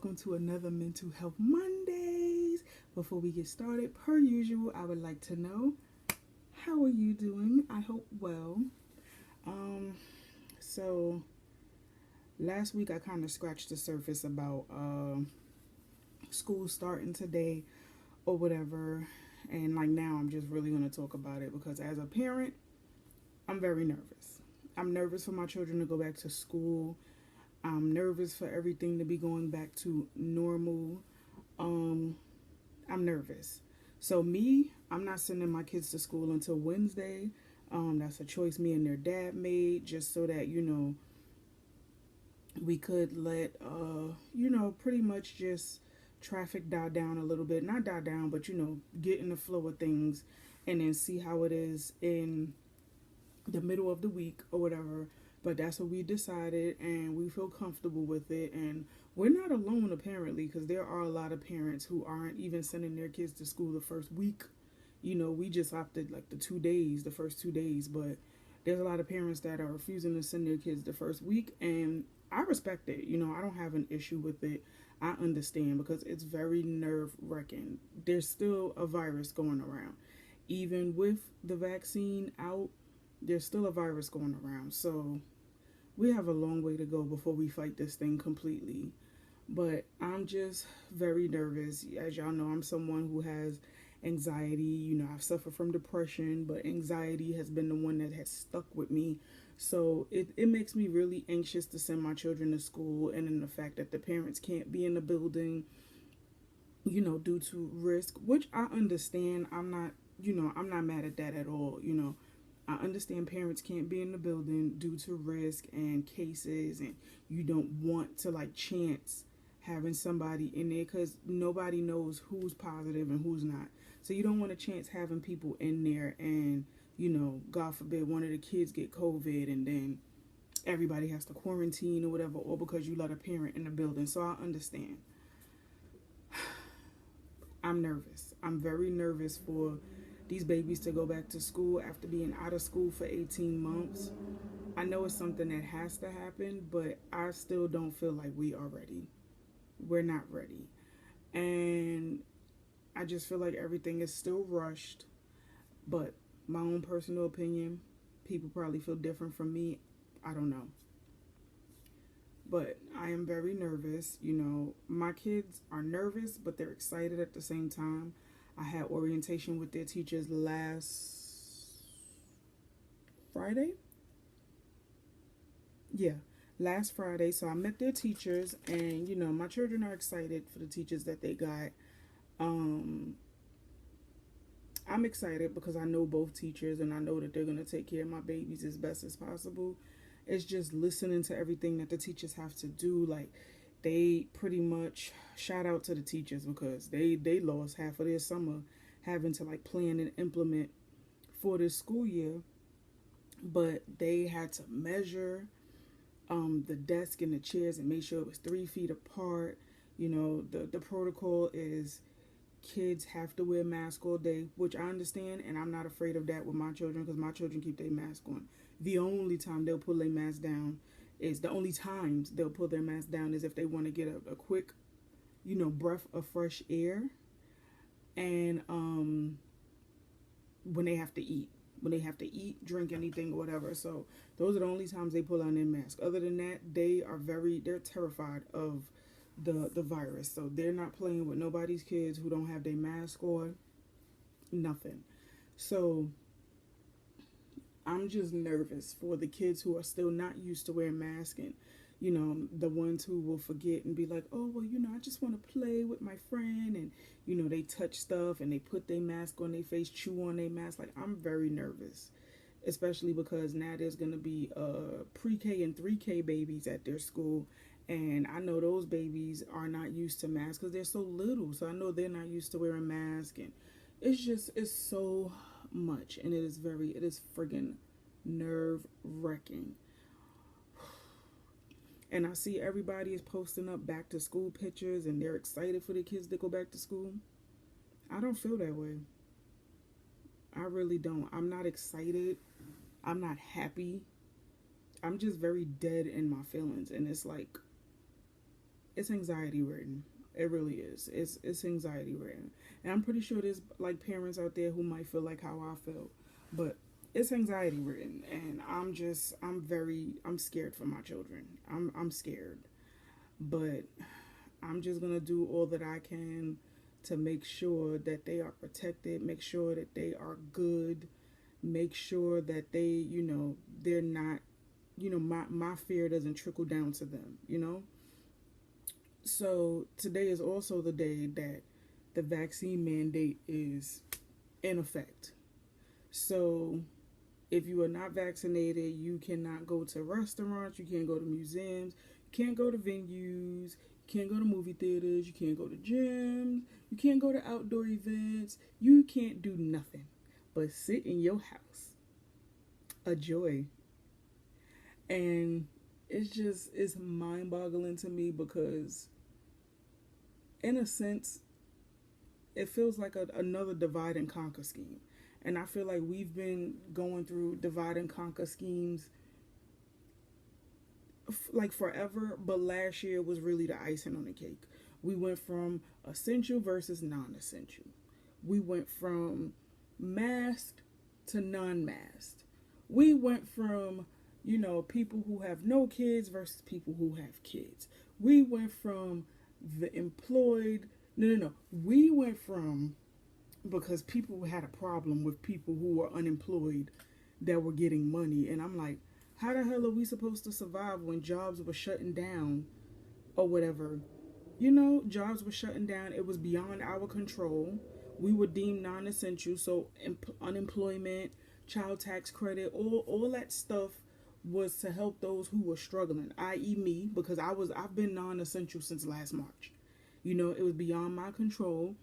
welcome to another Mental Health Mondays. Before we get started, per usual, I would like to know, how are you doing? I hope well. So last week I kind of scratched the surface about school starting today or whatever, and like now I'm just really going to talk about it because as a parent, I'm very nervous. I'm nervous for my children to go back to school. I'm nervous for everything to be going back to normal. Um, I'm nervous. So I'm not sending my kids to school until Wednesday. That's a choice me and their dad made, just so that we could let pretty much just traffic die down a little bit. Not die down, but get in the flow of things, and then see how it is in the middle of the week or whatever. But that's what we decided, and we feel comfortable with it. And we're not alone, apparently, because there are a lot of parents who aren't even sending their kids to school the first week. We just opted like the first 2 days. But there's a lot of parents that are refusing to send their kids the first week, and I respect it. I don't have an issue with it. I understand because it's very nerve wracking. There's still a virus going around. Even with the vaccine out, there's still a virus going around. So we have a long way to go before we fight this thing completely. But I'm just very nervous. As y'all know, I'm someone who has anxiety. I've suffered from depression, but anxiety has been the one that has stuck with me. So it makes me really anxious to send my children to school, and then the fact that the parents can't be in the building, due to risk, which I understand. I'm not mad at that at all. I understand parents can't be in the building due to risk and cases, and you don't want to chance having somebody in there because nobody knows who's positive and who's not. So you don't want to chance having people in there and, God forbid, one of the kids get COVID and then everybody has to quarantine or whatever, or because you let a parent in the building. So I understand. I'm nervous. I'm very nervous for these babies to go back to school after being out of school for 18 months. I know it's something that has to happen, but I still don't feel like we are ready. We're not ready. And I just feel like everything is still rushed. But my own personal opinion, people probably feel different from me. I don't know. But I am very nervous. My kids are nervous, but they're excited at the same time. I had orientation with their teachers last Friday. Yeah, last Friday. So I met their teachers, and my children are excited for the teachers that they got. I'm excited because I know both teachers, and I know that they're gonna take care of my babies as best as possible. It's just listening to everything that the teachers have to do. They pretty much, shout out to the teachers because they lost half of their summer having to plan and implement for this school year. But they had to measure the desk and the chairs and make sure it was 3 feet apart. The protocol is kids have to wear masks all day, which I understand, and I'm not afraid of that with my children because my children keep their mask on. The only time they'll pull their mask down is if they want to get a quick, breath of fresh air, and when they have to eat. When they have to eat, drink anything, or whatever. So those are the only times they pull on their mask. Other than that, they're terrified of the virus. So they're not playing with nobody's kids who don't have their mask on. Nothing. So I'm just nervous for the kids who are still not used to wearing masks, and the ones who will forget and be like, oh, well, I just want to play with my friend, and they touch stuff and they put their mask on their face, chew on their mask. I'm very nervous, especially because now there's going to be pre-K and 3K babies at their school, and I know those babies are not used to masks because they're so little. So I know they're not used to wearing masks, and it's so much, and it is friggin' nerve wracking. And I see everybody is posting up back to school pictures, and they're excited for the kids to go back to school. I don't feel that way. I really don't. I'm not excited. I'm not happy. I'm just very dead in my feelings, and it's it's anxiety ridden. It really is. It's anxiety ridden, and I'm pretty sure there's like parents out there who might feel like how I feel, but it's anxiety ridden, and I'm scared for my children. I'm scared, but I'm just gonna do all that I can to make sure that they are protected, make sure that they are good, make sure that they're not, my fear doesn't trickle down to them. So today is also the day that the vaccine mandate is in effect. So if you are not vaccinated, you cannot go to restaurants, you can't go to museums, you can't go to venues, you can't go to movie theaters, you can't go to gyms, you can't go to outdoor events, you can't do nothing but sit in your house. A joy. And it's mind boggling to me because, in a sense, it feels like another divide and conquer scheme. And I feel like we've been going through divide and conquer schemes like forever, but last year was really the icing on the cake. We went from essential versus non essential. We went from masked to non masked. We went from, people who have no kids versus people who have kids. We went from the employed. No. We went from, because people had a problem with people who were unemployed that were getting money. And I'm like, how the hell are we supposed to survive when jobs were shutting down or whatever? Jobs were shutting down. It was beyond our control. We were deemed non-essential. So unemployment, child tax credit, all that stuff was to help those who were struggling, i.e. me, because I've been non-essential since last March. It was beyond my control.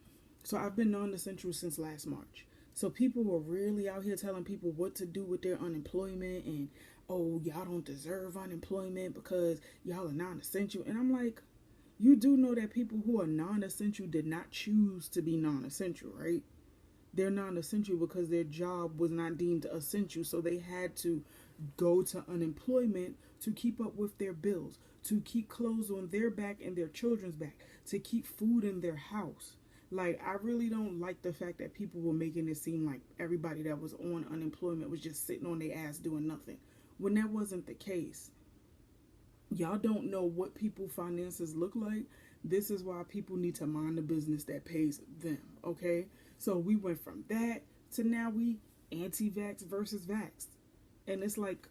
So I've been non-essential since last March. So people were really out here telling people what to do with their unemployment and, oh, y'all don't deserve unemployment because y'all are non-essential. And I'm like, you do know that people who are non-essential did not choose to be non-essential, right? They're non-essential because their job was not deemed essential. So they had to go to unemployment to keep up with their bills, to keep clothes on their back and their children's back, to keep food in their house. Like, I really don't like the fact that people were making it seem like everybody that was on unemployment was just sitting on their ass doing nothing, when that wasn't the case. Y'all don't know what people's finances look like. This is why people need to mind the business that pays them, okay? So we went from that to now we anti-vax versus vaxxed. And it's like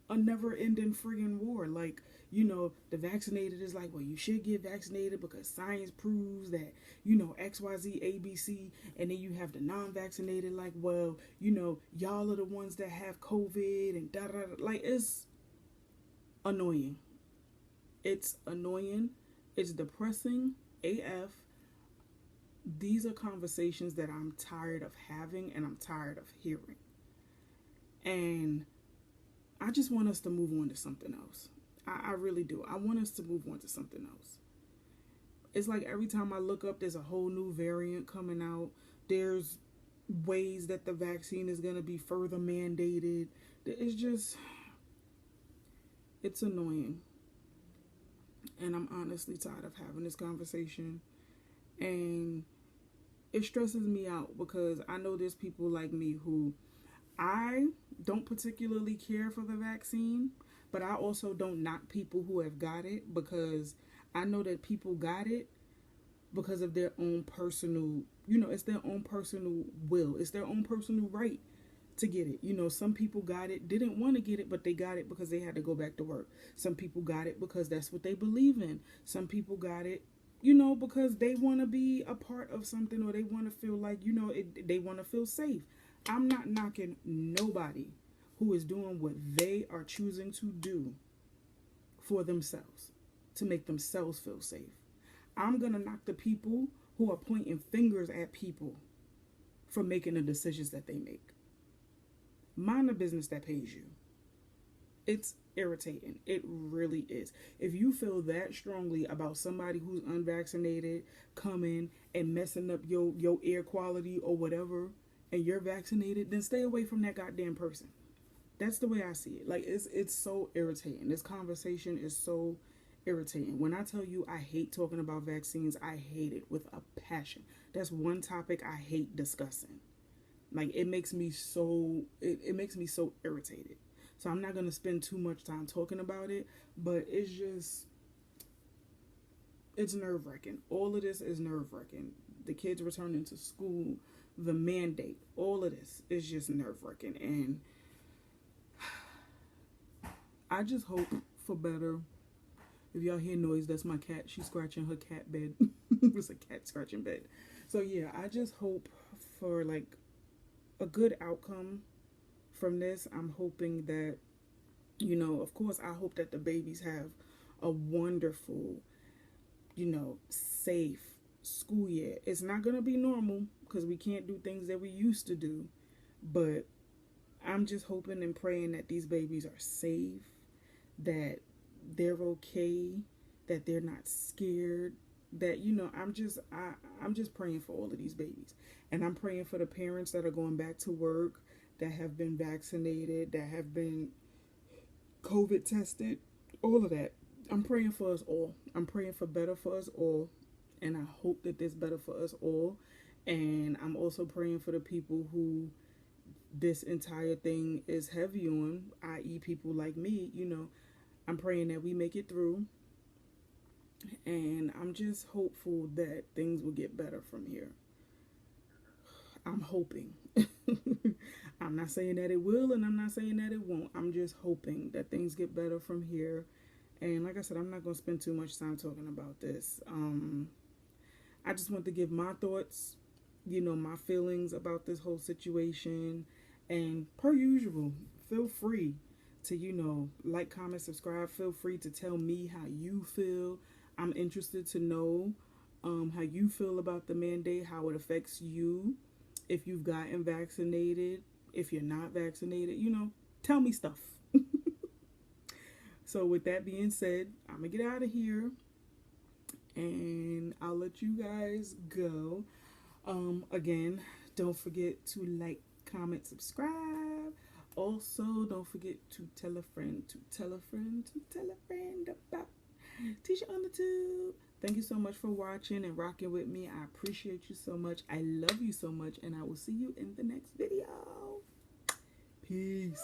a never-ending friggin' war. Like, the vaccinated is like, well, you should get vaccinated because science proves that, XYZ, ABC. And then you have the non-vaccinated like, well, y'all are the ones that have COVID and da-da-da. Like, it's annoying. It's annoying. It's depressing AF. These are conversations that I'm tired of having and I'm tired of hearing. And I just want us to move on to something else. I really do. I want us to move on to something else. It's like every time I look up, there's a whole new variant coming out. There's ways that the vaccine is going to be further mandated. It's annoying. And I'm honestly tired of having this conversation. And it stresses me out because I know there's people like me who I don't particularly care for the vaccine, but I also don't knock people who have got it because I know that people got it because of their own personal, it's their own personal will. It's their own personal right to get it. Some people got it, didn't want to get it, but they got it because they had to go back to work. Some people got it because that's what they believe in. Some people got it, because they want to be a part of something or they want to feel like, they want to feel safe. I'm not knocking nobody who is doing what they are choosing to do for themselves to make themselves feel safe. I'm going to knock the people who are pointing fingers at people for making the decisions that they make. Mind the business that pays you. It's irritating. It really is. If you feel that strongly about somebody who's unvaccinated coming and messing up your air quality or whatever, and you're vaccinated, then stay away from that goddamn person. That's the way I see it. Like, it's so irritating. This conversation is so irritating. When I tell you I hate talking about vaccines, I hate it with a passion. That's one topic I hate discussing. Like, it makes me so irritated. So I'm not going to spend too much time talking about it, but it's nerve-wracking. All of this is nerve-wracking. The kids returning to school, the mandate, all of this is just nerve-wracking. And I just hope for better. If y'all hear noise, that's my cat. She's scratching her cat bed. It's a cat scratching bed. So yeah, I just hope for like a good outcome from this. I'm hoping that, you know, of course, I hope that the babies have a wonderful, you know, safe school year. It's not going to be normal because we can't do things that we used to do. But I'm just hoping and praying that these babies are safe, that they're okay, that they're not scared, that, you know, I'm just praying for all of these babies. And I'm praying for the parents that are going back to work, that have been vaccinated, that have been COVID tested, all of that. I'm praying for us all. I'm praying for better for us all. And I hope that there's better for us all. And I'm also praying for the people who this entire thing is heavy on, i.e. people like me. You know, I'm praying that we make it through. And I'm just hopeful that things will get better from here. I'm hoping. I'm not saying that it will, and I'm not saying that it won't. I'm just hoping that things get better from here. And like I said, I'm not going to spend too much time talking about this. I just want to give my thoughts, you know, my feelings about this whole situation. And per usual, feel free to, you know, like, comment, subscribe. Feel free to tell me how you feel. I'm interested to know how you feel about the mandate, how it affects you, if you've gotten vaccinated, if you're not vaccinated, you know, tell me stuff. So with that being said, I'm going to get out of here and I'll let you guys go. Again, don't forget to like, comment, subscribe. Also, don't forget to tell a friend, about Teesha on the tube. Thank you so much for watching and rocking with me. I appreciate you so much. I love you so much, and I will see you in the next video. Peace.